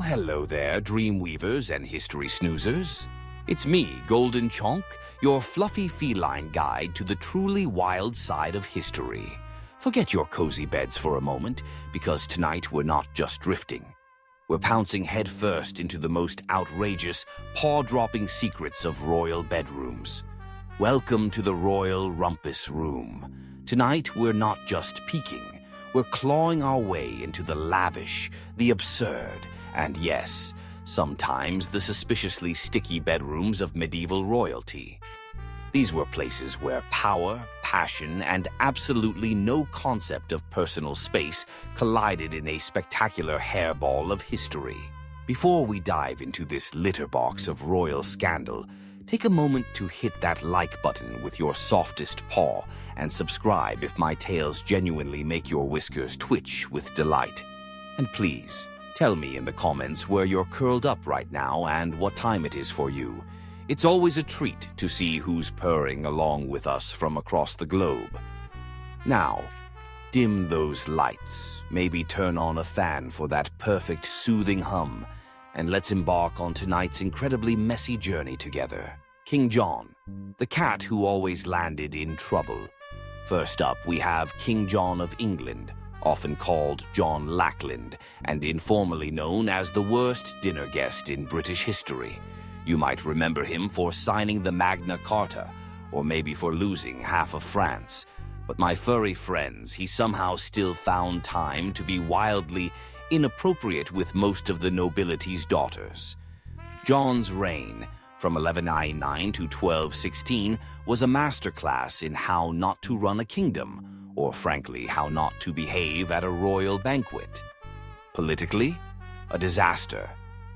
hello there, dreamweavers and history snoozers. It's me, Golden Chonk, your fluffy feline guide to the truly wild side of history. Forget your cozy beds for a moment, because tonight we're not just drifting. We're pouncing headfirst into the most outrageous, paw-dropping secrets of royal bedrooms. Welcome to the Royal Rumpus Room. Tonight we're not just peeking, we're clawing our way into the lavish, the absurd, and yes, sometimes the suspiciously sticky bedrooms of medieval royalty. These were places where power, passion, and absolutely no concept of personal space collided in a spectacular hairball of history. Before we dive into this litter box of royal scandal, take a moment to hit that like button with your softest paw and subscribe if my tales genuinely make your whiskers twitch with delight. And please, tell me in the comments where you're curled up right now and what time it is for you. It's always a treat to see who's purring along with us from across the globe. Now, dim those lights, maybe turn on a fan for that perfect soothing hum, and let's embark on tonight's incredibly messy journey together. King John, the cat who always landed in trouble. First up, we have King John of England, often called John Lackland, and informally known as the worst dinner guest in British history. You might remember him for signing the Magna Carta, or maybe for losing half of France. But my furry friends, he somehow still found time to be wildly inappropriate with most of the nobility's daughters. John's reign, from 1199 to 1216, was a masterclass in how not to run a kingdom, or frankly, how not to behave at a royal banquet. Politically, a disaster.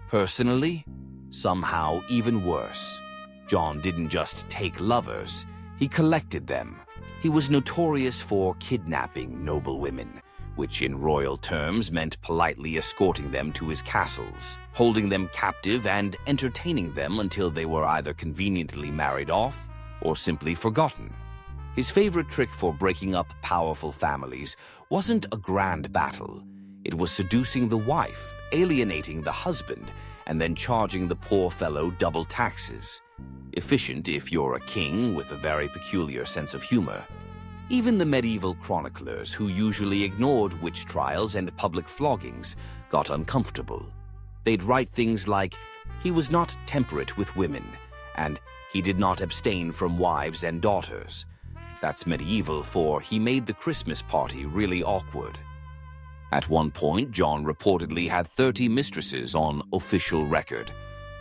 Personally, somehow even worse. John didn't just take lovers, he collected them. He was notorious for kidnapping noble women, which in royal terms meant politely escorting them to his castles, holding them captive and entertaining them until they were either conveniently married off or simply forgotten. His favorite trick for breaking up powerful families wasn't a grand battle. It was seducing the wife, alienating the husband, and then charging the poor fellow double taxes. Efficient if you're a king with a very peculiar sense of humor. Even the medieval chroniclers, who usually ignored witch trials and public floggings, got uncomfortable. They'd write things like, "He was not temperate with women," and "He did not abstain from wives and daughters." That's medieval, for he made the Christmas party really awkward. At one point, John reportedly had 30 mistresses on official record.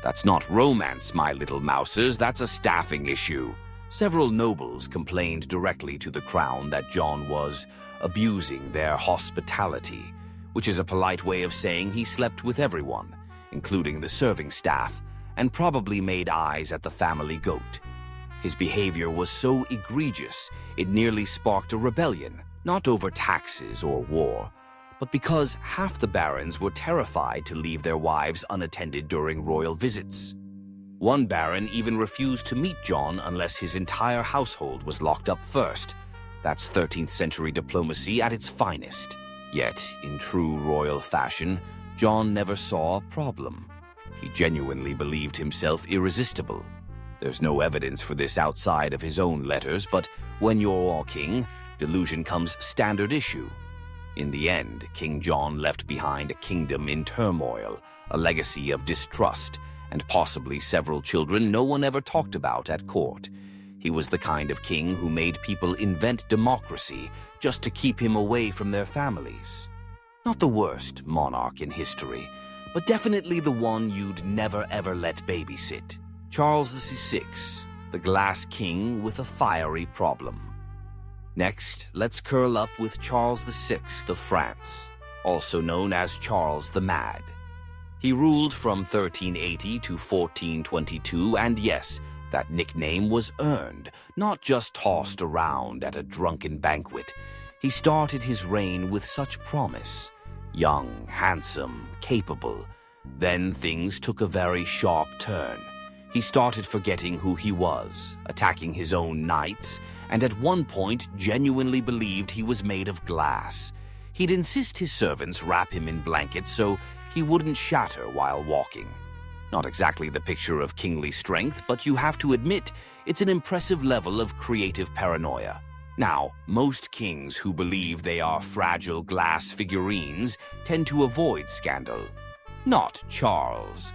That's not romance, my little mousers, that's a staffing issue. Several nobles complained directly to the crown that John was abusing their hospitality, which is a polite way of saying he slept with everyone, including the serving staff, and probably made eyes at the family goat. His behavior was so egregious, it nearly sparked a rebellion, not over taxes or war, but because half the barons were terrified to leave their wives unattended during royal visits. One baron even refused to meet John unless his entire household was locked up first. That's 13th century diplomacy at its finest. Yet, in true royal fashion, John never saw a problem. He genuinely believed himself irresistible. There's no evidence for this outside of his own letters, but when you're all king, delusion comes standard issue. In the end, King John left behind a kingdom in turmoil, a legacy of distrust, and possibly several children no one ever talked about at court. He was the kind of king who made people invent democracy just to keep him away from their families. Not the worst monarch in history, but definitely the one you'd never ever let babysit. Charles VI, the glass king with a fiery problem. Next, let's curl up with Charles VI of France, also known as Charles the Mad. He ruled from 1380 to 1422, and yes, that nickname was earned, not just tossed around at a drunken banquet. He started his reign with such promise. Young, handsome, capable. Then things took a very sharp turn. He started forgetting who he was, attacking his own knights, and at one point genuinely believed he was made of glass. He'd insist his servants wrap him in blankets so he wouldn't shatter while walking. Not exactly the picture of kingly strength, but you have to admit it's an impressive level of creative paranoia. Now, most kings who believe they are fragile glass figurines tend to avoid scandal. Not Charles.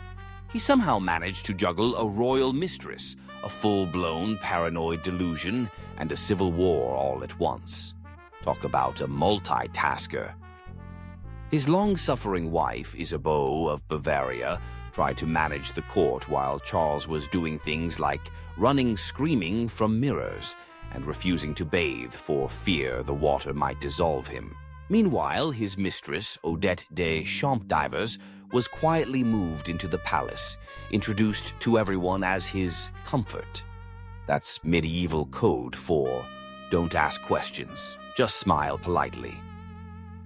He somehow managed to juggle a royal mistress, a full-blown paranoid delusion, and a civil war all at once. Talk about a multitasker. His long-suffering wife, Isabeau of Bavaria, tried to manage the court while Charles was doing things like running screaming from mirrors and refusing to bathe for fear the water might dissolve him. Meanwhile, his mistress, Odette de Champdivers, was quietly moved into the palace, introduced to everyone as his comfort. That's medieval code for don't ask questions, just smile politely.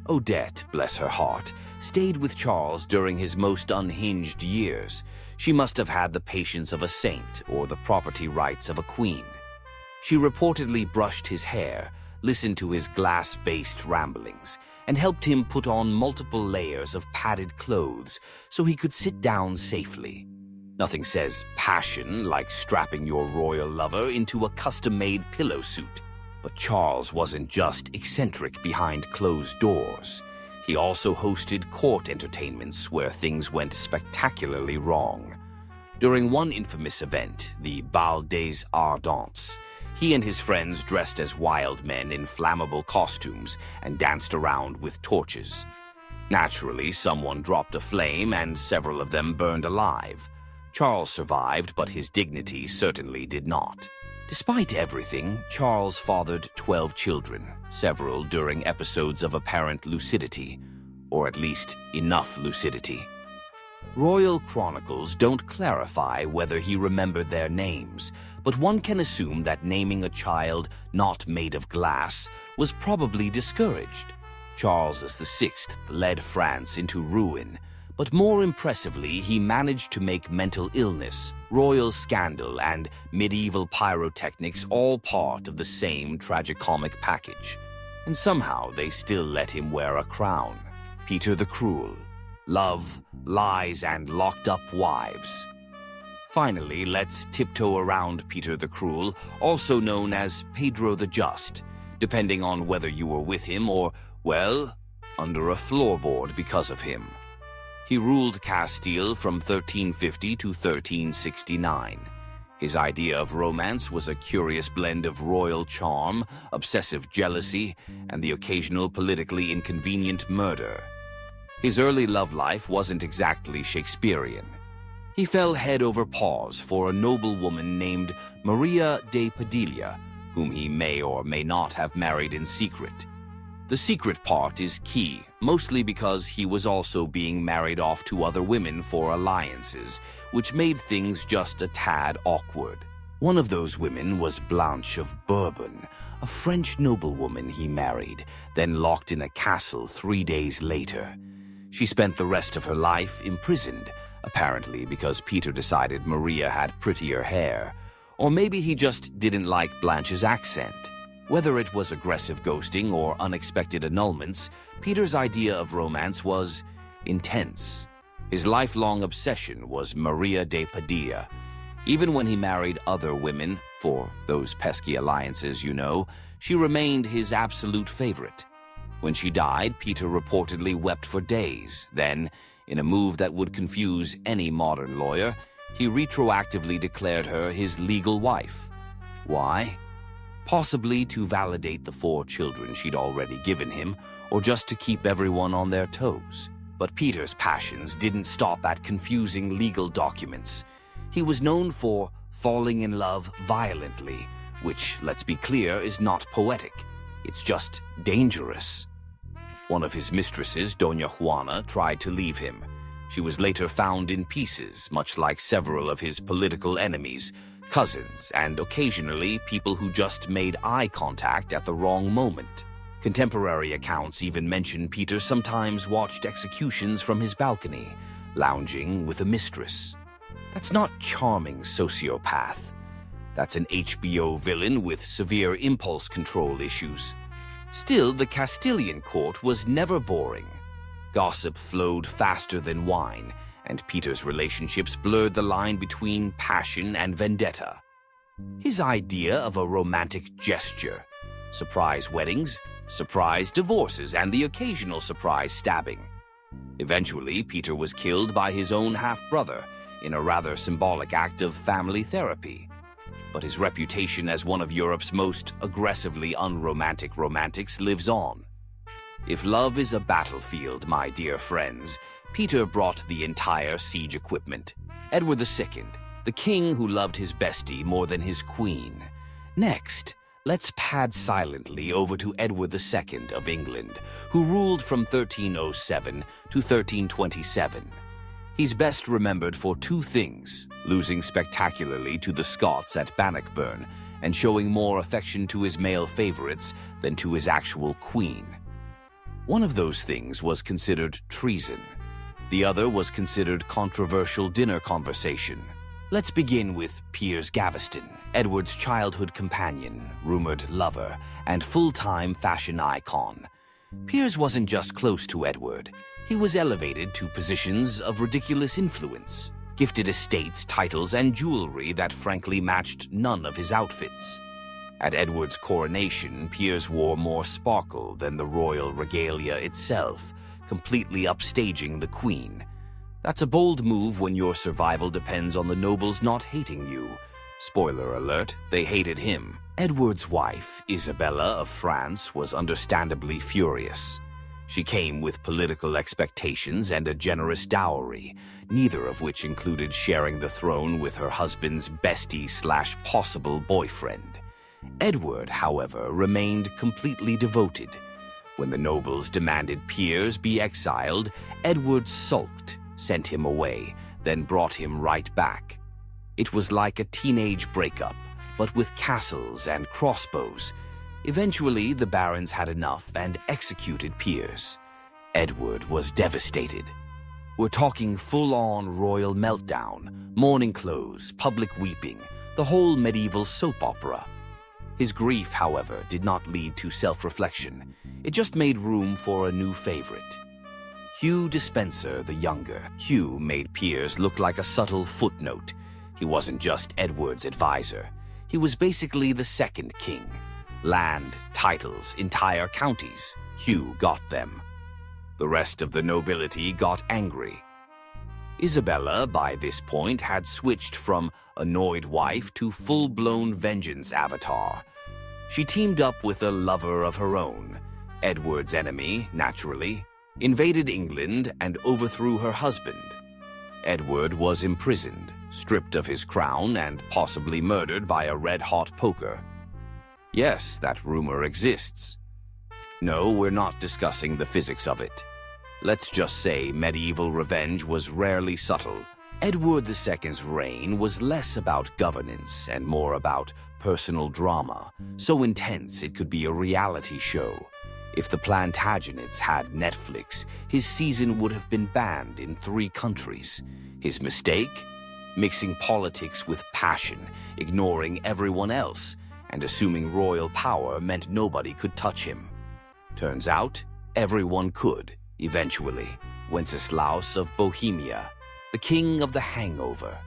Odette, bless her heart, stayed with Charles during his most unhinged years. She must have had the patience of a saint or the property rights of a queen. She reportedly brushed his hair, listened to his glass-based ramblings, and helped him put on multiple layers of padded clothes so he could sit down safely. Nothing says passion like strapping your royal lover into a custom-made pillow suit. But Charles wasn't just eccentric behind closed doors. He also hosted court entertainments where things went spectacularly wrong. During one infamous event, the Bal des Ardents, he and his friends dressed as wild men in flammable costumes and danced around with torches. Naturally, someone dropped a flame and several of them burned alive. Charles survived, but his dignity certainly did not. Despite everything, Charles fathered 12 children, several during episodes of apparent lucidity, or at least enough lucidity. Royal chronicles don't clarify whether he remembered their names, but one can assume that naming a child not made of glass was probably discouraged. Charles VI led France into ruin, but more impressively, he managed to make mental illness, royal scandal, and medieval pyrotechnics all part of the same tragicomic package. And somehow they still let him wear a crown. Peter the Cruel. Love, lies, and locked-up wives. Finally, let's tiptoe around Peter the Cruel, also known as Pedro the Just, depending on whether you were with him or, well, under a floorboard because of him. He ruled Castile from 1350 to 1369. His idea of romance was a curious blend of royal charm, obsessive jealousy, and the occasional politically inconvenient murder. His early love life wasn't exactly Shakespearean. He fell head over paws for a noble woman named Maria de Padilla, whom he may or may not have married in secret. The secret part is key, mostly because he was also being married off to other women for alliances, which made things just a tad awkward. One of those women was Blanche of Bourbon, a French noblewoman he married, then locked in a castle 3 days later. She spent the rest of her life imprisoned, apparently because Peter decided Maria had prettier hair, or maybe he just didn't like Blanche's accent. Whether it was aggressive ghosting or unexpected annulments, Peter's idea of romance was intense. His lifelong obsession was Maria de Padilla. Even when he married other women, for those pesky alliances you know, she remained his absolute favorite. When she died, Peter reportedly wept for days. Then, in a move that would confuse any modern lawyer, he retroactively declared her his legal wife. Why? Possibly to validate the 4 children she'd already given him, or just to keep everyone on their toes. But Peter's passions didn't stop at confusing legal documents. He was known for falling in love violently, which, let's be clear, is not poetic. It's just dangerous. One of his mistresses, Doña Juana, tried to leave him. She was later found in pieces, much like several of his political enemies, cousins, and occasionally people who just made eye contact at the wrong moment. Contemporary accounts even mention Peter sometimes watched executions from his balcony, lounging with a mistress. That's not charming sociopath. That's an HBO villain with severe impulse control issues. Still, the Castilian court was never boring. Gossip flowed faster than wine, and Peter's relationships blurred the line between passion and vendetta. His idea of a romantic gesture, surprise weddings, surprise divorces, and the occasional surprise stabbing. Eventually, Peter was killed by his own half-brother in a rather symbolic act of family therapy. But his reputation as one of Europe's most aggressively unromantic romantics lives on. If love is a battlefield, my dear friends, Peter brought the entire siege equipment. Edward II, the king who loved his bestie more than his queen. Next, let's pad silently over to Edward II of England, who ruled from 1307 to 1327. He's best remembered for two things: losing spectacularly to the Scots at Bannockburn and showing more affection to his male favorites than to his actual queen. One of those things was considered treason. The other was considered controversial dinner conversation. Let's begin with Piers Gaveston, Edward's childhood companion, rumored lover, and full-time fashion icon. Piers wasn't just close to Edward. He was elevated to positions of ridiculous influence, gifted estates, titles, and jewelry that frankly matched none of his outfits. At Edward's coronation, Piers wore more sparkle than the royal regalia itself, completely upstaging the queen. That's a bold move when your survival depends on the nobles not hating you. Spoiler alert, they hated him. Edward's wife, Isabella of France, was understandably furious. She came with political expectations and a generous dowry, neither of which included sharing the throne with her husband's bestie/possible boyfriend. Edward, however, remained completely devoted. When the nobles demanded Piers be exiled, Edward sulked, sent him away, then brought him right back. It was like a teenage breakup, but with castles and crossbows. Eventually, the barons had enough and executed Piers. Edward was devastated. We're talking full-on royal meltdown, mourning clothes, public weeping, the whole medieval soap opera. His grief, however, did not lead to self-reflection. It just made room for a new favorite. Hugh Despenser the Younger. Hugh made Piers look like a subtle footnote. He wasn't just Edward's advisor. He was basically the second king. Land, titles, entire counties. Hugh got them. The rest of the nobility got angry. Isabella, by this point, had switched from annoyed wife to full-blown vengeance avatar. She teamed up with a lover of her own, Edward's enemy, naturally, invaded England and overthrew her husband. Edward was imprisoned, stripped of his crown, and possibly murdered by a red-hot poker. Yes, that rumor exists. No, we're not discussing the physics of it. Let's just say medieval revenge was rarely subtle. Edward II's reign was less about governance and more about personal drama, so intense it could be a reality show. If the Plantagenets had Netflix, his season would have been banned in 3 countries. His mistake? Mixing politics with passion, ignoring everyone else, and assuming royal power meant nobody could touch him. Turns out, everyone could, eventually. Wenceslaus of Bohemia, the king of the hangover.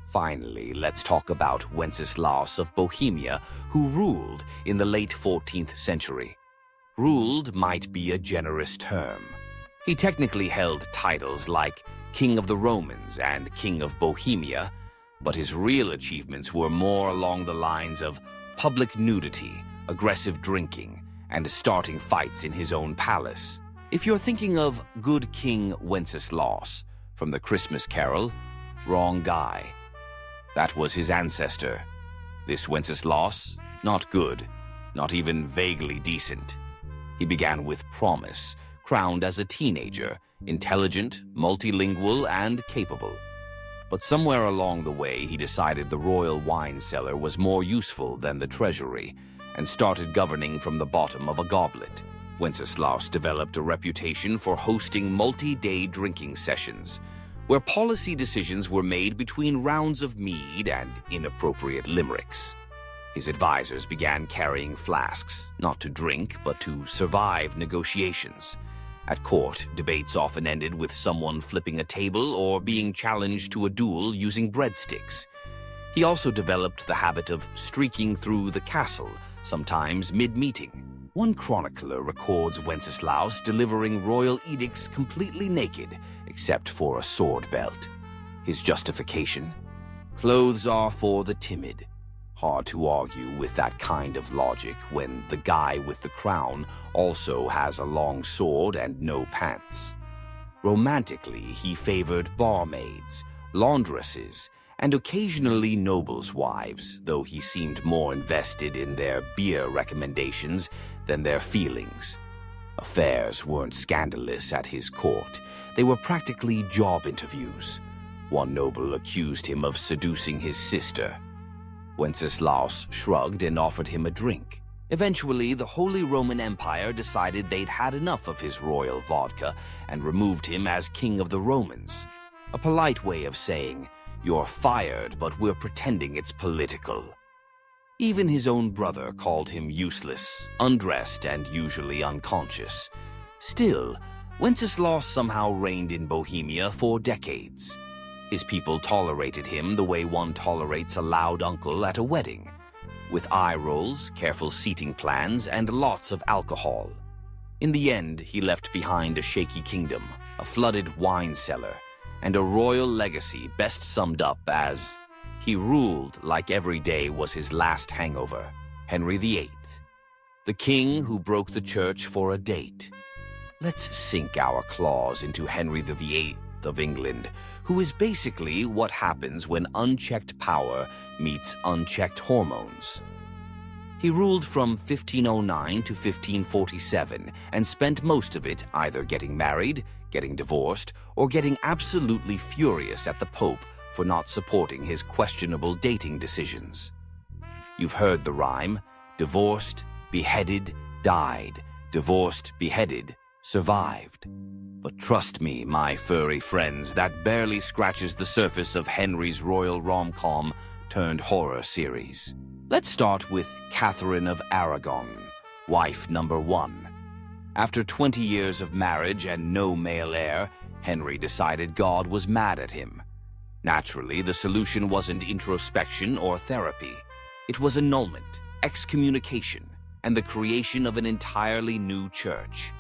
Finally, let's talk about Wenceslaus of Bohemia, who ruled in the late 14th century. Ruled might be a generous term. He technically held titles like King of the Romans and King of Bohemia, but his real achievements were more along the lines of public nudity, aggressive drinking, and starting fights in his own palace. If you're thinking of Good King Wenceslaus from the Christmas Carol, wrong guy. That was his ancestor. This Wenceslaus, not good, not even vaguely decent. He began with promise, crowned as a teenager, intelligent, multilingual, and capable. But somewhere along the way, he decided the royal wine cellar was more useful than the treasury, and started governing from the bottom of a goblet. Wenceslaus developed a reputation for hosting multi-day drinking sessions, where policy decisions were made between rounds of mead and inappropriate limericks. His advisors began carrying flasks, not to drink, but to survive negotiations. At court, debates often ended with someone flipping a table or being challenged to a duel using breadsticks. He also developed the habit of streaking through the castle, sometimes mid-meeting. One chronicler records Wenceslaus delivering royal edicts completely naked, except for a sword belt. His justification? Clothes are for the timid. Hard to argue with that kind of logic when the guy with the crown also has a long sword and no pants. Romantically, he favored barmaids, laundresses, and occasionally nobles' wives, though he seemed more invested in their beer recommendations than their feelings. Affairs weren't scandalous at his court. They were practically job interviews. One noble accused him of seducing his sister. Wenceslaus shrugged and offered him a drink. Eventually, the Holy Roman Empire decided they'd had enough of his royal vodka and removed him as king of the Romans. A polite way of saying, "You're fired, but we're pretending it's political." Even his own brother called him useless, undressed, and usually unconscious. Still, Wenceslaus somehow reigned in Bohemia for decades. His people tolerated him the way one tolerates a loud uncle at a wedding, with eye rolls, careful seating plans, and lots of alcohol. In the end, he left behind a shaky kingdom, a flooded wine cellar, and a royal legacy best summed up as, he ruled like every day was his last hangover. Henry VIII, the king who broke the church for a date. Let's sink our claws into Henry VIII of England, who is basically what happens when unchecked power meets unchecked hormones. He ruled from 1509 to 1547 and spent most of it either getting married, getting divorced, or getting absolutely furious at the Pope for not supporting his questionable dating decisions. You've heard the rhyme: divorced, beheaded, died, divorced, beheaded, survived. But trust me, my furry friends, that barely scratches the surface of Henry's royal rom-com turned horror series. Let's start with Catherine of Aragon, wife number 1. After 20 years of marriage and no male heir, Henry decided God was mad at him. Naturally, the solution wasn't introspection or therapy. It was annulment, excommunication, and the creation of an entirely new church.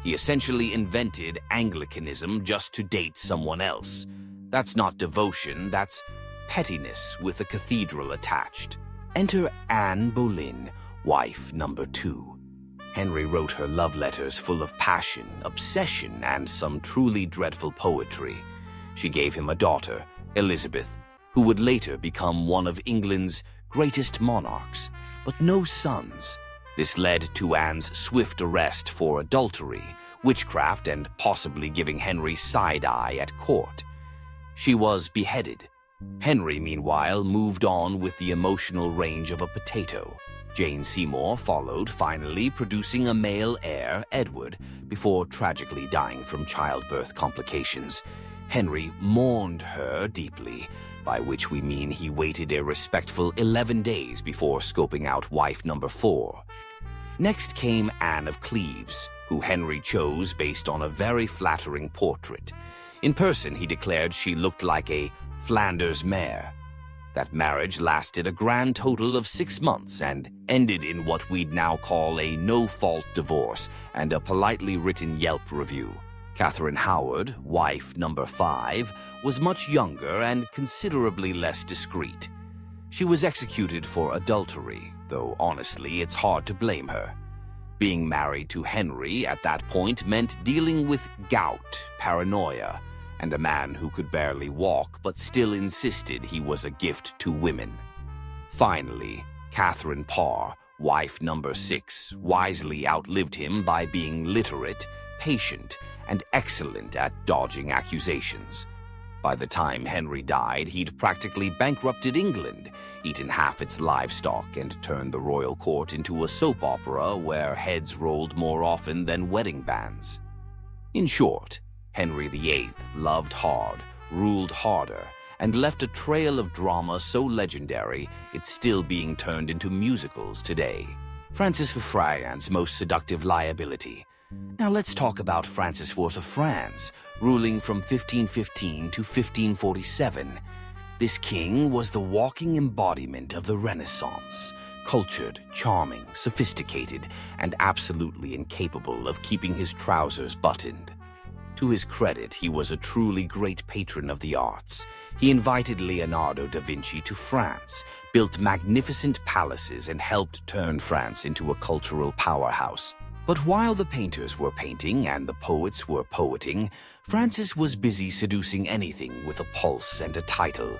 He essentially invented Anglicanism just to date someone else. That's not devotion, that's pettiness with a cathedral attached. Enter Anne Boleyn, wife number 2. Henry wrote her love letters full of passion, obsession, and some truly dreadful poetry. She gave him a daughter, Elizabeth, who would later become one of England's greatest monarchs, but no sons. This led to Anne's swift arrest for adultery, witchcraft, and possibly giving Henry side-eye at court. She was beheaded. Henry, meanwhile, moved on with the emotional range of a potato. Jane Seymour followed, finally producing a male heir, Edward, before tragically dying from childbirth complications. Henry mourned her deeply, by which we mean he waited a respectful 11 days before scoping out wife number 4. Next came Anne of Cleves, who Henry chose based on a very flattering portrait. In person, he declared she looked like a Flanders mare. That marriage lasted a grand total of 6 months and ended in what we'd now call a no-fault divorce and a politely written Yelp review. Catherine Howard, wife number 5, was much younger and considerably less discreet. She was executed for adultery, though honestly it's hard to blame her. Being married to Henry at that point meant dealing with gout, paranoia, and a man who could barely walk but still insisted he was a gift to women. Finally, Catherine Parr, wife number 6, wisely outlived him by being literate, patient, and excellent at dodging accusations. By the time Henry died, he'd practically bankrupted England, eaten half its livestock, and turned the royal court into a soap opera where heads rolled more often than wedding bands. In short, Henry VIII loved hard, ruled harder, and left a trail of drama so legendary it's still being turned into musicals today. Francis Ferdinand's most seductive liability. Now let's talk about Francis IV of France, ruling from 1515 to 1547. This king was the walking embodiment of the Renaissance. Cultured, charming, sophisticated, and absolutely incapable of keeping his trousers buttoned. To his credit, he was a truly great patron of the arts. He invited Leonardo da Vinci to France, built magnificent palaces, and helped turn France into a cultural powerhouse. But while the painters were painting and the poets were poeting, Francis was busy seducing anything with a pulse and a title.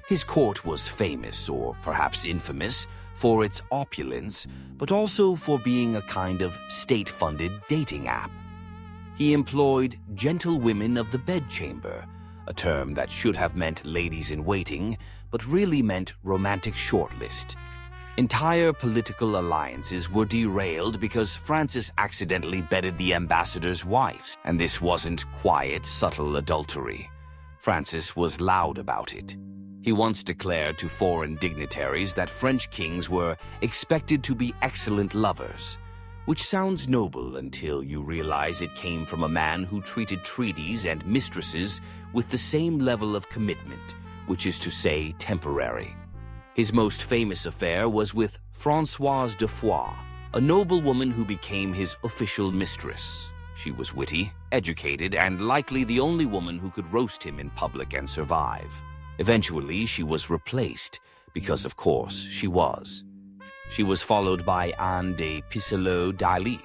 His court was famous, or perhaps infamous, for its opulence, but also for being a kind of state-funded dating app. He employed gentlewomen of the bedchamber, a term that should have meant ladies-in-waiting, but really meant romantic shortlist. Entire political alliances were derailed because Francis accidentally bedded the ambassadors' wives, and this wasn't quiet, subtle adultery. Francis was loud about it. He once declared to foreign dignitaries that French kings were expected to be excellent lovers, which sounds noble until you realize it came from a man who treated treaties and mistresses with the same level of commitment, which is to say temporary. His most famous affair was with Françoise de Foix, a noblewoman who became his official mistress. She was witty, educated, and likely the only woman who could roast him in public and survive. Eventually, she was replaced, because of course she was. She was followed by Anne de Pisseleu-d'Ailly,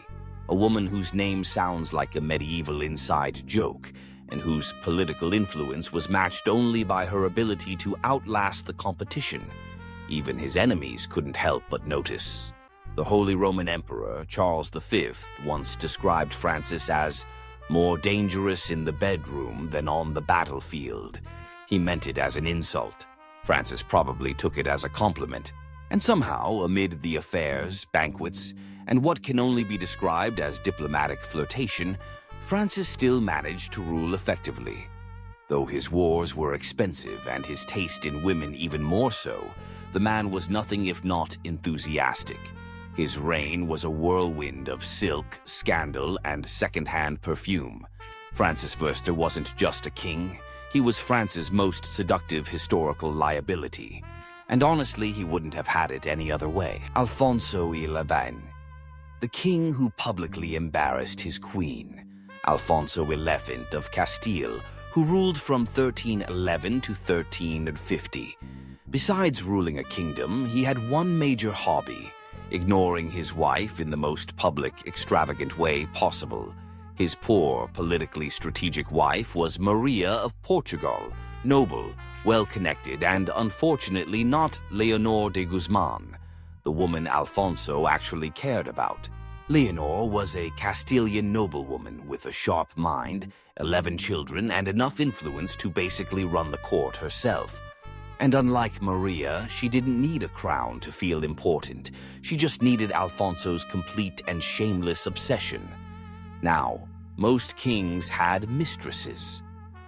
a woman whose name sounds like a medieval inside joke, and whose political influence was matched only by her ability to outlast the competition. Even his enemies couldn't help but notice. The Holy Roman Emperor, Charles V, once described Francis as more dangerous in the bedroom than on the battlefield. He meant it as an insult. Francis probably took it as a compliment. And somehow, amid the affairs, banquets, and what can only be described as diplomatic flirtation, Francis still managed to rule effectively. Though his wars were expensive and his taste in women even more so, the man was nothing if not enthusiastic. His reign was a whirlwind of silk, scandal, and second-hand perfume. Francis I wasn't just a king. He was France's most seductive historical liability. And honestly, he wouldn't have had it any other way. Alfonso XI, the king who publicly embarrassed his queen. Alfonso XI of Castile, who ruled from 1311 to 1350. Besides ruling a kingdom, he had one major hobby: ignoring his wife in the most public, extravagant way possible. His poor, politically strategic wife was Maria of Portugal, noble, well-connected, and unfortunately not Leonor de Guzman, the woman Alfonso actually cared about. Leonor was a Castilian noblewoman with a sharp mind, 11 children, and enough influence to basically run the court herself. And unlike Maria, she didn't need a crown to feel important. She just needed Alfonso's complete and shameless obsession. Now, most kings had mistresses.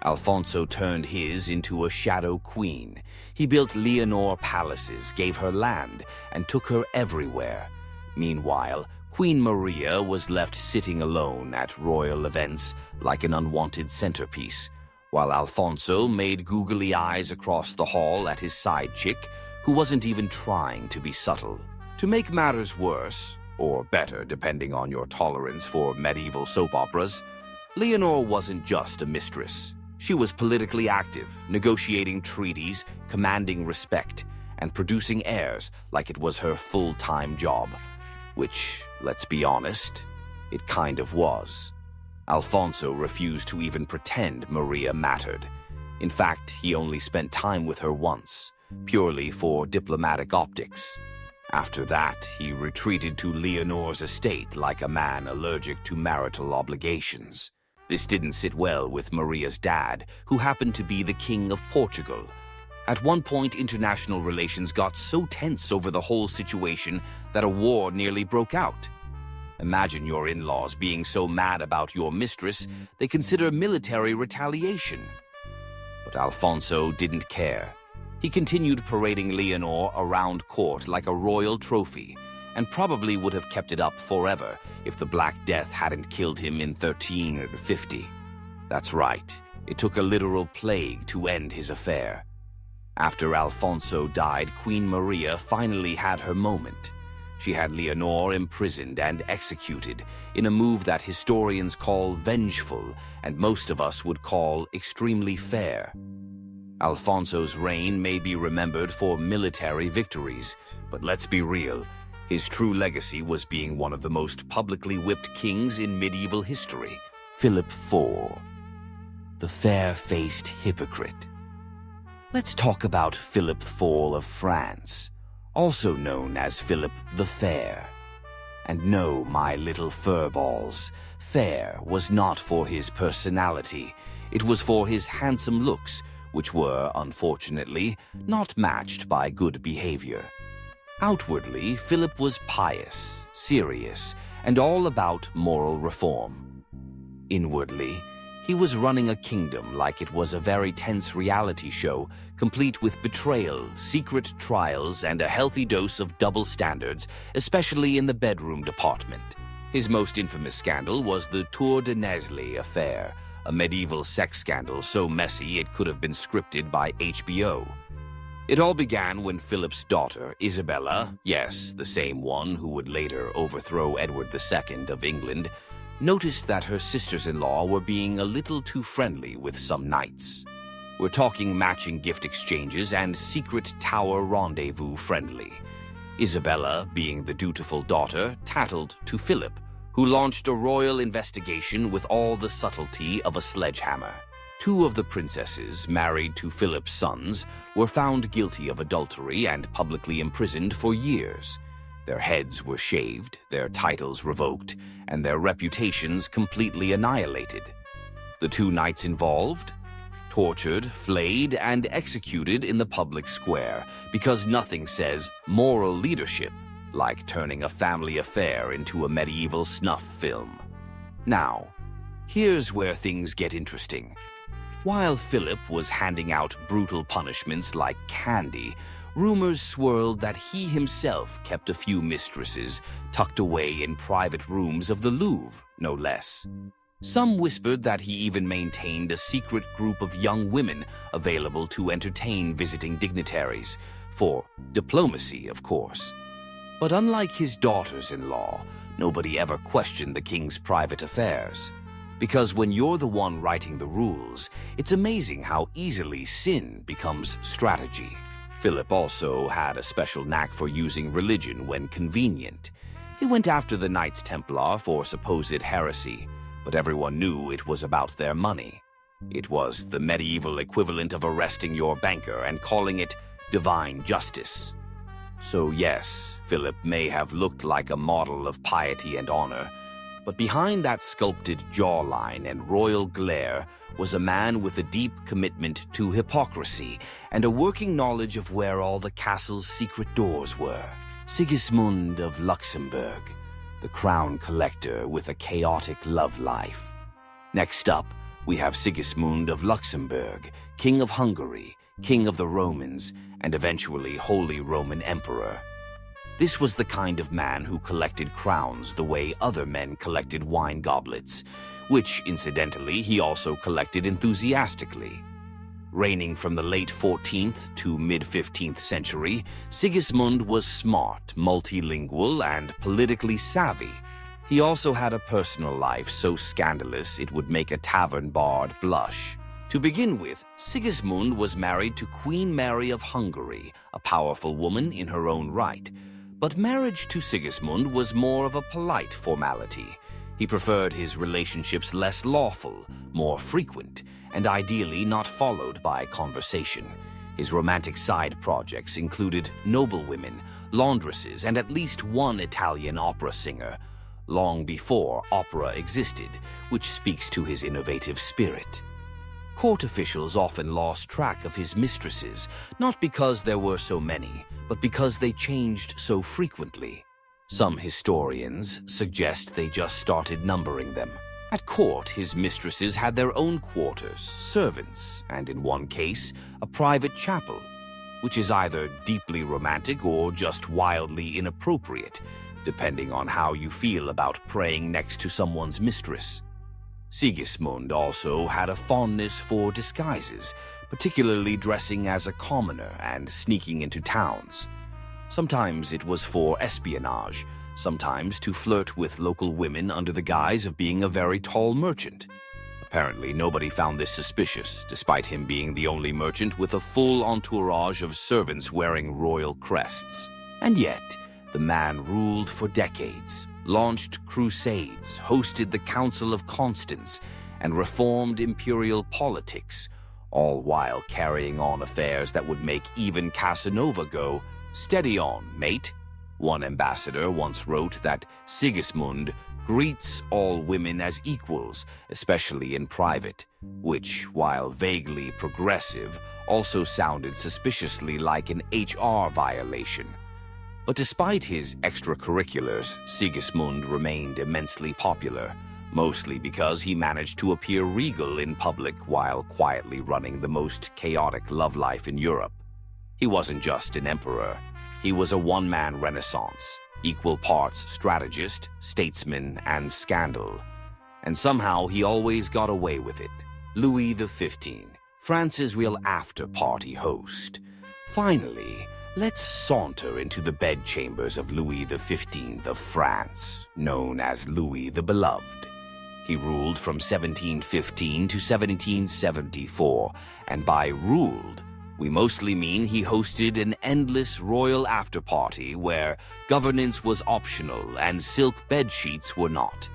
Alfonso turned his into a shadow queen. He built Leonor palaces, gave her land, and took her everywhere. Meanwhile, Queen Maria was left sitting alone at royal events like an unwanted centerpiece, while Alfonso made googly eyes across the hall at his side chick, who wasn't even trying to be subtle. To make matters worse, or better depending on your tolerance for medieval soap operas, Leonor wasn't just a mistress. She was politically active, negotiating treaties, commanding respect, and producing heirs like it was her full-time job. Which, let's be honest, it kind of was. Alfonso refused to even pretend Maria mattered. In fact, he only spent time with her once, purely for diplomatic optics. After that, he retreated to Leonor's estate like a man allergic to marital obligations. This didn't sit well with Maria's dad, who happened to be the King of Portugal. At one point, international relations got so tense over the whole situation that a war nearly broke out. Imagine your in-laws being so mad about your mistress, they consider military retaliation. But Alfonso didn't care. He continued parading Leonor around court like a royal trophy, and probably would have kept it up forever if the Black Death hadn't killed him in 1350. That's right, it took a literal plague to end his affair. After Alfonso died, Queen Maria finally had her moment. She had Leonor imprisoned and executed in a move that historians call vengeful and most of us would call extremely fair. Alfonso's reign may be remembered for military victories, but let's be real, his true legacy was being one of the most publicly whipped kings in medieval history, Philip IV, the fair-faced hypocrite. Let's talk about Philip IV of France, also known as Philip the Fair. And no, my little furballs, fair was not for his personality, it was for his handsome looks, which were, unfortunately, not matched by good behavior. Outwardly, Philip was pious, serious, and all about moral reform. Inwardly, he was running a kingdom like it was a very tense reality show, complete with betrayal, secret trials, and a healthy dose of double standards, especially in the bedroom department. His most infamous scandal was the Tour de Nesle affair, a medieval sex scandal so messy it could have been scripted by HBO. It all began when Philip's daughter, Isabella, yes, the same one who would later overthrow Edward II of England, noticed that her sisters-in-law were being a little too friendly with some knights. We're talking matching gift exchanges and secret tower rendezvous friendly. Isabella, being the dutiful daughter, tattled to Philip, who launched a royal investigation with all the subtlety of a sledgehammer. 2 of the princesses, married to Philip's sons, were found guilty of adultery and publicly imprisoned for years. Their heads were shaved, their titles revoked, and their reputations completely annihilated. The 2 knights involved? Tortured, flayed, and executed in the public square because nothing says moral leadership like turning a family affair into a medieval snuff film. Now, here's where things get interesting. While Philip was handing out brutal punishments like candy, rumors swirled that he himself kept a few mistresses tucked away in private rooms of the Louvre, no less. Some whispered that he even maintained a secret group of young women available to entertain visiting dignitaries, for diplomacy, of course. But unlike his daughters-in-law, nobody ever questioned the king's private affairs. Because when you're the one writing the rules, it's amazing how easily sin becomes strategy. Philip also had a special knack for using religion when convenient. He went after the Knights Templar for supposed heresy, but everyone knew it was about their money. It was the medieval equivalent of arresting your banker and calling it divine justice. So yes, Philip may have looked like a model of piety and honor, but behind that sculpted jawline and royal glare was a man with a deep commitment to hypocrisy and a working knowledge of where all the castle's secret doors were. Sigismund of Luxembourg, the crown collector with a chaotic love life. Next up, we have Sigismund of Luxembourg, King of Hungary, King of the Romans, and eventually Holy Roman Emperor. This was the kind of man who collected crowns the way other men collected wine goblets, which, incidentally, he also collected enthusiastically. Reigning from the late 14th to mid-15th century, Sigismund was smart, multilingual, and politically savvy. He also had a personal life so scandalous it would make a tavern bard blush. To begin with, Sigismund was married to Queen Mary of Hungary, a powerful woman in her own right. But marriage to Sigismund was more of a polite formality. He preferred his relationships less lawful, more frequent, and ideally not followed by conversation. His romantic side projects included noblewomen, laundresses, and at least one Italian opera singer, long before opera existed, which speaks to his innovative spirit. Court officials often lost track of his mistresses, not because there were so many, but because they changed so frequently. Some historians suggest they just started numbering them. At court, his mistresses had their own quarters, servants, and in one case, a private chapel, which is either deeply romantic or just wildly inappropriate, depending on how you feel about praying next to someone's mistress. Sigismund also had a fondness for disguises, particularly dressing as a commoner and sneaking into towns. Sometimes it was for espionage, sometimes to flirt with local women under the guise of being a very tall merchant. Apparently, nobody found this suspicious, despite him being the only merchant with a full entourage of servants wearing royal crests. And yet, the man ruled for decades, launched crusades, hosted the Council of Constance, and reformed imperial politics, all while carrying on affairs that would make even Casanova go, "Steady on, mate." One ambassador once wrote that Sigismund greets all women as equals, especially in private, which, while vaguely progressive, also sounded suspiciously like an HR violation. But despite his extracurriculars, Sigismund remained immensely popular, mostly because he managed to appear regal in public while quietly running the most chaotic love life in Europe. He wasn't just an emperor. He was a one-man renaissance, equal parts strategist, statesman, and scandal. And somehow he always got away with it. Louis XV, France's real after-party host. Finally, let's saunter into the bedchambers of Louis XV of France, known as Louis the Beloved. He ruled from 1715 to 1774, and by ruled, we mostly mean he hosted an endless royal after-party where governance was optional and silk bedsheets were not.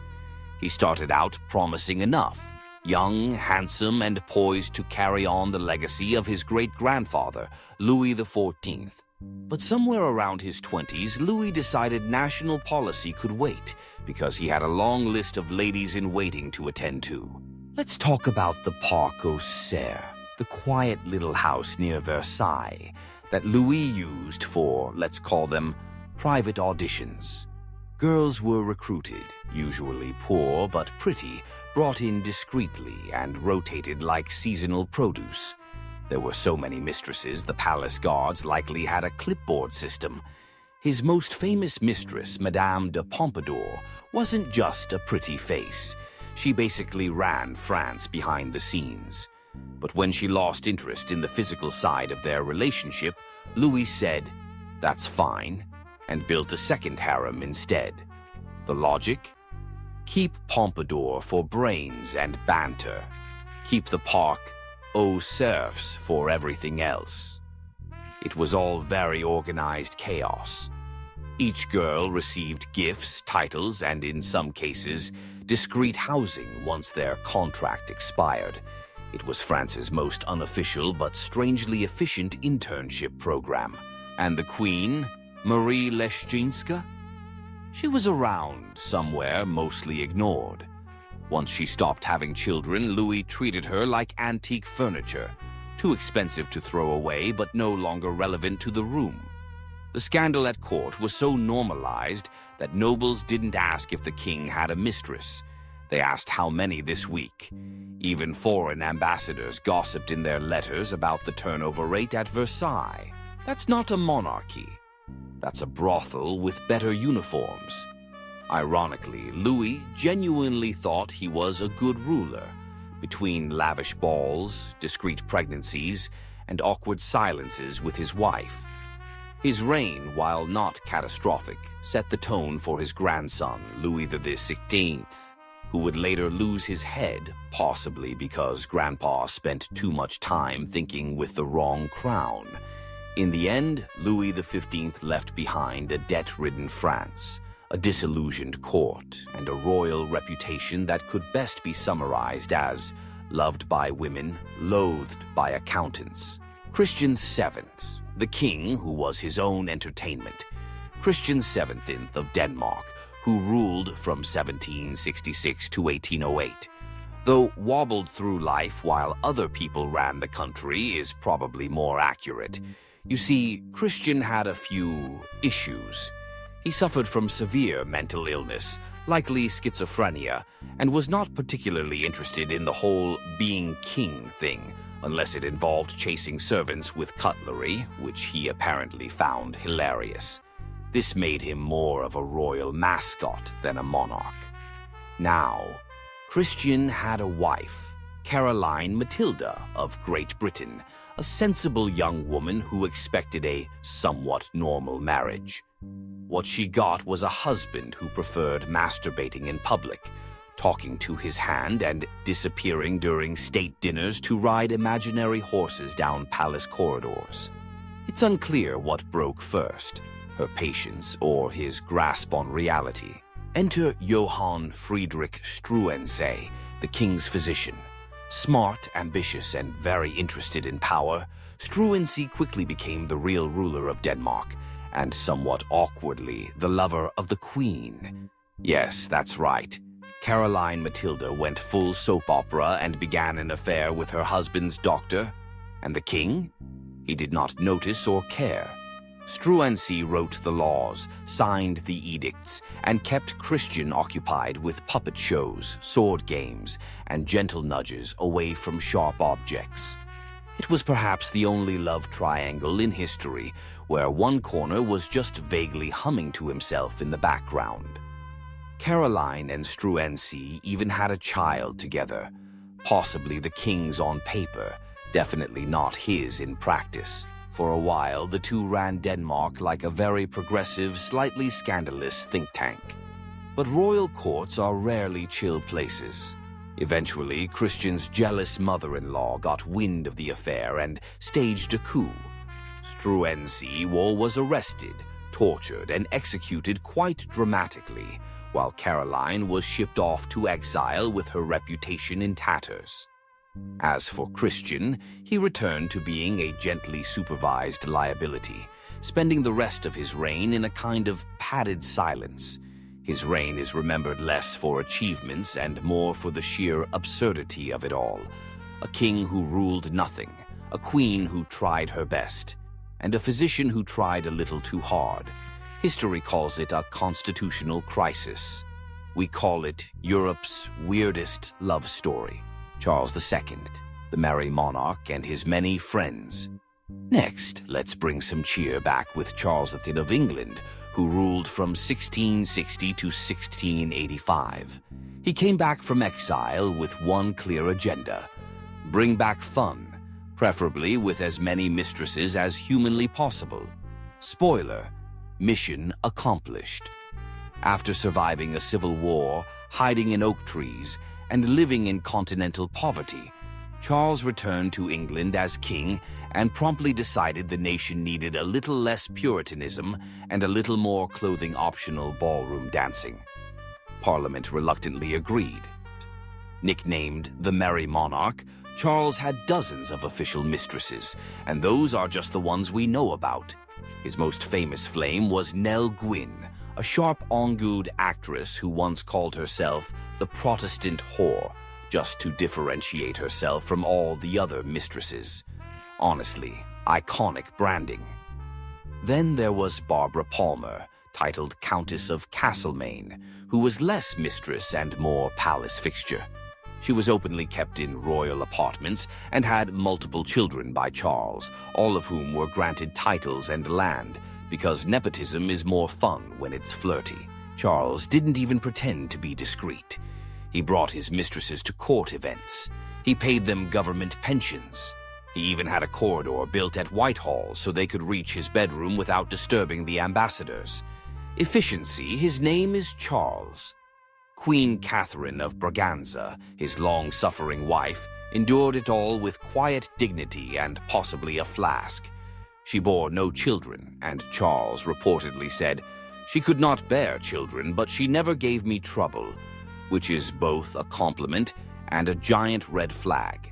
He started out promising enough, young, handsome, and poised to carry on the legacy of his great-grandfather, Louis XIV. But somewhere around his 20s, Louis decided national policy could wait because he had a long list of ladies-in-waiting to attend to. Let's talk about the Parc aux Cerfs, the quiet little house near Versailles that Louis used for, let's call them, private auditions. Girls were recruited, usually poor but pretty, brought in discreetly and rotated like seasonal produce. There were so many mistresses, the palace guards likely had a clipboard system. His most famous mistress, Madame de Pompadour, wasn't just a pretty face. She basically ran France behind the scenes. But when she lost interest in the physical side of their relationship, Louis said, "That's fine," and built a second harem instead. The logic? Keep Pompadour for brains and banter. Keep the Parc aux Cerfs for everything else. It was all very organized chaos. Each girl received gifts, titles, and in some cases, discreet housing once their contract expired. It was France's most unofficial but strangely efficient internship program. And the queen, Marie Leszczyńska? She was around somewhere, mostly ignored. Once she stopped having children, Louis treated her like antique furniture, too expensive to throw away but no longer relevant to the room. The scandal at court was so normalized that nobles didn't ask if the king had a mistress. They asked how many this week. Even foreign ambassadors gossiped in their letters about the turnover rate at Versailles. That's not a monarchy. That's a brothel with better uniforms. Ironically, Louis genuinely thought he was a good ruler. Between lavish balls, discreet pregnancies, and awkward silences with his wife. His reign, while not catastrophic, set the tone for his grandson, Louis XVI, who would later lose his head, possibly because Grandpa spent too much time thinking with the wrong crown. In the end, Louis XV left behind a debt-ridden France, a disillusioned court, and a royal reputation that could best be summarized as loved by women, loathed by accountants. Christian VII, the king who was his own entertainment. Christian VII of Denmark, who ruled from 1766 to 1808. Though wobbled through life while other people ran the country is probably more accurate. You see, Christian had a few issues. He suffered from severe mental illness, likely schizophrenia, and was not particularly interested in the whole being king thing, unless it involved chasing servants with cutlery, which he apparently found hilarious. This made him more of a royal mascot than a monarch. Now, Christian had a wife, Caroline Matilda of Great Britain, a sensible young woman who expected a somewhat normal marriage. What she got was a husband who preferred masturbating in public, talking to his hand and disappearing during state dinners to ride imaginary horses down palace corridors. It's unclear what broke first, her patience or his grasp on reality. Enter Johann Friedrich Struensee, the king's physician. Smart, ambitious, and very interested in power, Struensee quickly became the real ruler of Denmark, and somewhat awkwardly, the lover of the queen. Yes, that's right. Caroline Matilda went full soap opera and began an affair with her husband's doctor. And the king? He did not notice or care. Struensee wrote the laws, signed the edicts, and kept Christian occupied with puppet shows, sword games, and gentle nudges away from sharp objects. It was perhaps the only love triangle in history where one corner was just vaguely humming to himself in the background. Caroline and Struensee even had a child together, possibly the king's on paper, definitely not his in practice. For a while, the two ran Denmark like a very progressive, slightly scandalous think tank. But royal courts are rarely chill places. Eventually, Christian's jealous mother-in-law got wind of the affair and staged a coup. Struensee was arrested, tortured, and executed quite dramatically, while Caroline was shipped off to exile with her reputation in tatters. As for Christian, he returned to being a gently supervised liability, spending the rest of his reign in a kind of padded silence. His reign is remembered less for achievements and more for the sheer absurdity of it all. A king who ruled nothing, a queen who tried her best, and a physician who tried a little too hard. History calls it a constitutional crisis. We call it Europe's weirdest love story. Charles II, the merry monarch, and his many friends. Next, let's bring some cheer back with Charles II of England, who ruled from 1660 to 1685. He came back from exile with one clear agenda: bring back fun, preferably with as many mistresses as humanly possible. Spoiler, mission accomplished. After surviving a civil war, hiding in oak trees, and living in continental poverty, Charles returned to England as king and promptly decided the nation needed a little less Puritanism and a little more clothing-optional ballroom dancing. Parliament reluctantly agreed. Nicknamed the Merry Monarch, Charles had dozens of official mistresses, and those are just the ones we know about. His most famous flame was Nell Gwyn, a sharp-angued actress who once called herself the Protestant whore, just to differentiate herself from all the other mistresses. Honestly, iconic branding. Then there was Barbara Palmer, titled Countess of Castlemaine, who was less mistress and more palace fixture. She was openly kept in royal apartments and had multiple children by Charles, all of whom were granted titles and land, because nepotism is more fun when it's flirty. Charles didn't even pretend to be discreet. He brought his mistresses to court events. He paid them government pensions. He even had a corridor built at Whitehall so they could reach his bedroom without disturbing the ambassadors. Efficiency, his name is Charles. Queen Catherine of Braganza, his long-suffering wife, endured it all with quiet dignity and possibly a flask. She bore no children, and Charles reportedly said, "She could not bear children, but she never gave me trouble," which is both a compliment and a giant red flag.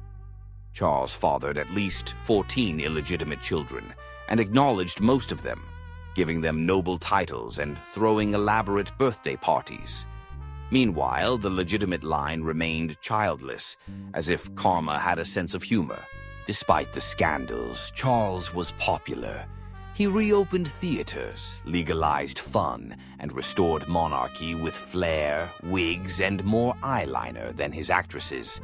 Charles fathered at least 14 illegitimate children and acknowledged most of them, giving them noble titles and throwing elaborate birthday parties. Meanwhile, the legitimate line remained childless, as if karma had a sense of humor. Despite the scandals, Charles was popular. He reopened theaters, legalized fun, and restored monarchy with flair, wigs, and more eyeliner than his actresses.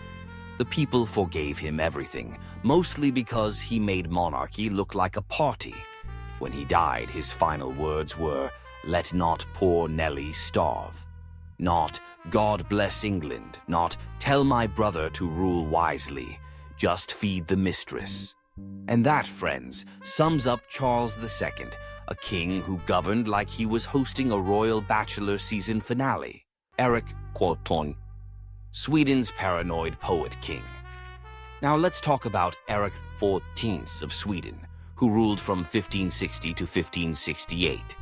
The people forgave him everything, mostly because he made monarchy look like a party. When he died, his final words were, "Let not poor Nelly starve." Not, "God bless England," not, "Tell my brother to rule wisely," just feed the mistress. And that, friends, sums up Charles II, a king who governed like he was hosting a royal bachelor season finale. Erik Cloton, Sweden's paranoid poet king. Now let's talk about Erik XIV of Sweden, who ruled from 1560 to 1568.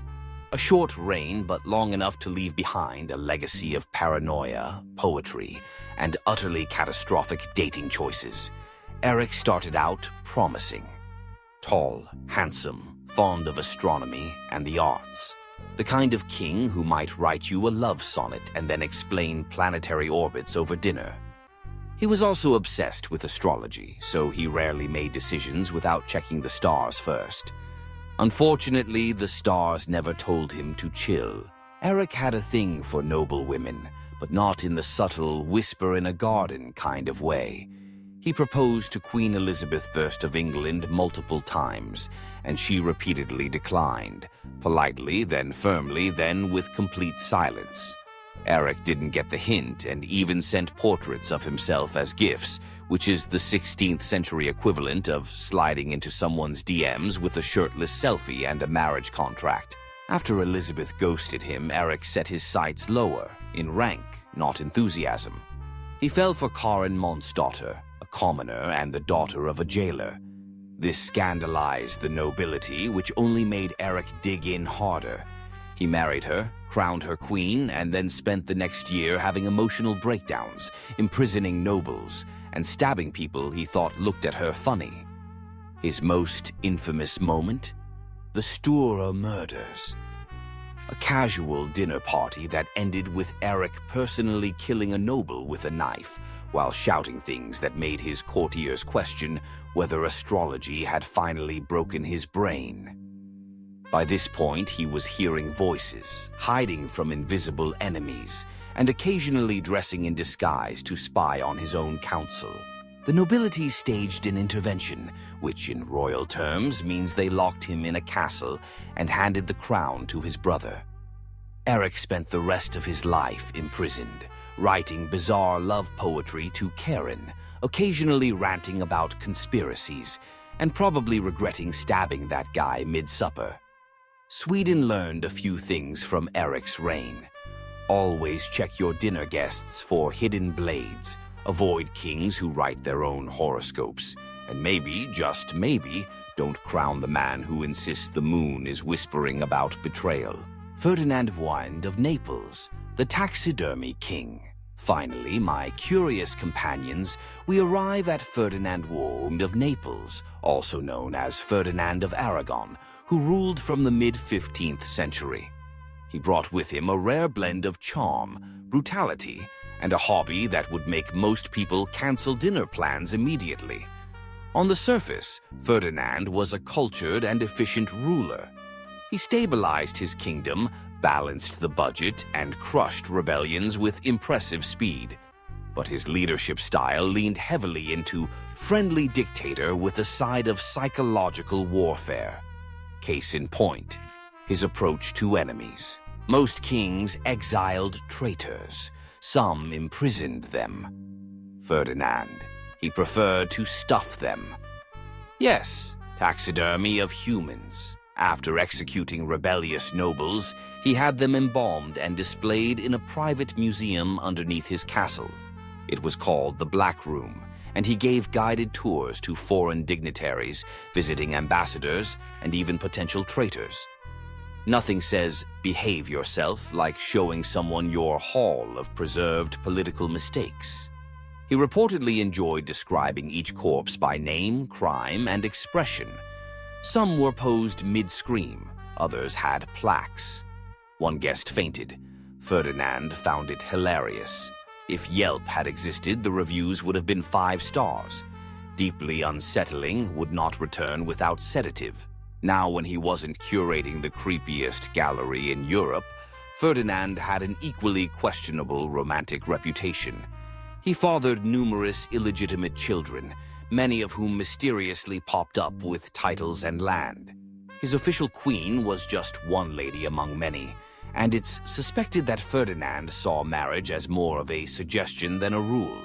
A short reign, but long enough to leave behind a legacy of paranoia, poetry, and utterly catastrophic dating choices. Erik started out promising. Tall, handsome, fond of astronomy and the arts. The kind of king who might write you a love sonnet and then explain planetary orbits over dinner. He was also obsessed with astrology, so he rarely made decisions without checking the stars first. Unfortunately, the stars never told him to chill. Erik had a thing for noble women, but not in the subtle whisper in a garden kind of way. He proposed to Queen Elizabeth I of England multiple times, and she repeatedly declined, politely, then firmly, then with complete silence. Erik didn't get the hint and even sent portraits of himself as gifts, which is the 16th century equivalent of sliding into someone's DMs with a shirtless selfie and a marriage contract. After Elizabeth ghosted him, Erik set his sights lower, in rank, not enthusiasm. He fell for Karin Monsdotter, a commoner and the daughter of a jailer. This scandalized the nobility, which only made Erik dig in harder. He married her, crowned her queen, and then spent the next year having emotional breakdowns, imprisoning nobles, and stabbing people he thought looked at her funny. His most infamous moment? The Stura murders. A casual dinner party that ended with Erik personally killing a noble with a knife, while shouting things that made his courtiers question whether astrology had finally broken his brain. By this point, he was hearing voices, hiding from invisible enemies, and occasionally dressing in disguise to spy on his own council. The nobility staged an intervention, which in royal terms means they locked him in a castle and handed the crown to his brother. Erik spent the rest of his life imprisoned, writing bizarre love poetry to Karin, occasionally ranting about conspiracies, and probably regretting stabbing that guy mid-supper. Sweden learned a few things from Erik's reign. Always check your dinner guests for hidden blades. Avoid kings who write their own horoscopes. And maybe, just maybe, don't crown the man who insists the moon is whispering about betrayal. Ferdinand VIII of Naples, the taxidermy king. Finally, my curious companions, we arrive at Ferdinand VIII of Naples, also known as Ferdinand of Aragon, who ruled from the mid-15th century. He brought with him a rare blend of charm, brutality, and a hobby that would make most people cancel dinner plans immediately. On the surface, Ferdinand was a cultured and efficient ruler. He stabilized his kingdom, balanced the budget, and crushed rebellions with impressive speed. But his leadership style leaned heavily into friendly dictator with a side of psychological warfare. Case in point, his approach to enemies. Most kings exiled traitors. Some imprisoned them. Ferdinand, he preferred to stuff them. Yes, taxidermy of humans. After executing rebellious nobles, he had them embalmed and displayed in a private museum underneath his castle. It was called the Black Room, and he gave guided tours to foreign dignitaries, visiting ambassadors, and even potential traitors. Nothing says, behave yourself, like showing someone your haul of preserved political mistakes. He reportedly enjoyed describing each corpse by name, crime, and expression. Some were posed mid-scream, others had plaques. One guest fainted. Ferdinand found it hilarious. If Yelp had existed, the reviews would have been 5 stars. Deeply unsettling, would not return without sedative. Now, when he wasn't curating the creepiest gallery in Europe, Ferdinand had an equally questionable romantic reputation. He fathered numerous illegitimate children, many of whom mysteriously popped up with titles and land. His official queen was just one lady among many, and it's suspected that Ferdinand saw marriage as more of a suggestion than a rule.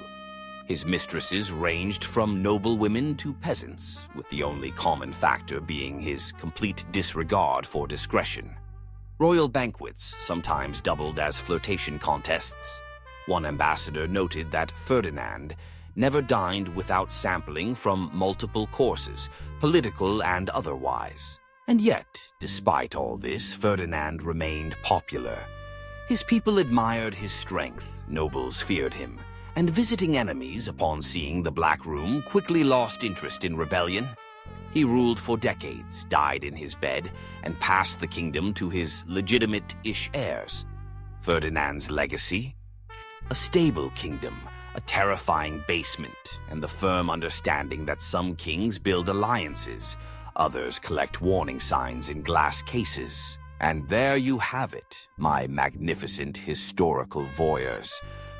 His mistresses ranged from noble women to peasants, with the only common factor being his complete disregard for discretion. Royal banquets sometimes doubled as flirtation contests. One ambassador noted that Ferdinand never dined without sampling from multiple courses, political and otherwise. And yet, despite all this, Ferdinand remained popular. His people admired his strength, nobles feared him, and visiting enemies, upon seeing the Black Room, quickly lost interest in rebellion. He ruled for decades, died in his bed, and passed the kingdom to his legitimate-ish heirs. Ferdinand's legacy? A stable kingdom, a terrifying basement, and the firm understanding that some kings build alliances, others collect warning signs in glass cases. And there you have it, my magnificent historical voyeurs.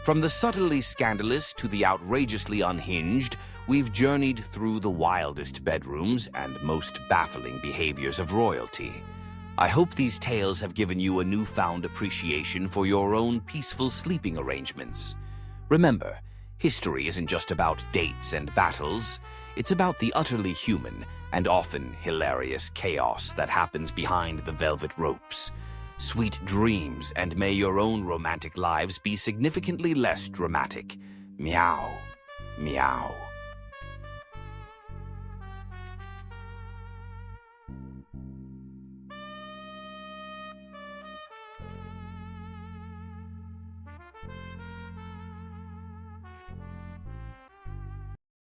From the subtly scandalous to the outrageously unhinged, we've journeyed through the wildest bedrooms and most baffling behaviors of royalty. I hope these tales have given you a newfound appreciation for your own peaceful sleeping arrangements. Remember, history isn't just about dates and battles. It's about the utterly human and often hilarious chaos that happens behind the velvet ropes. Sweet dreams, and may your own romantic lives be significantly less dramatic. Meow. Meow.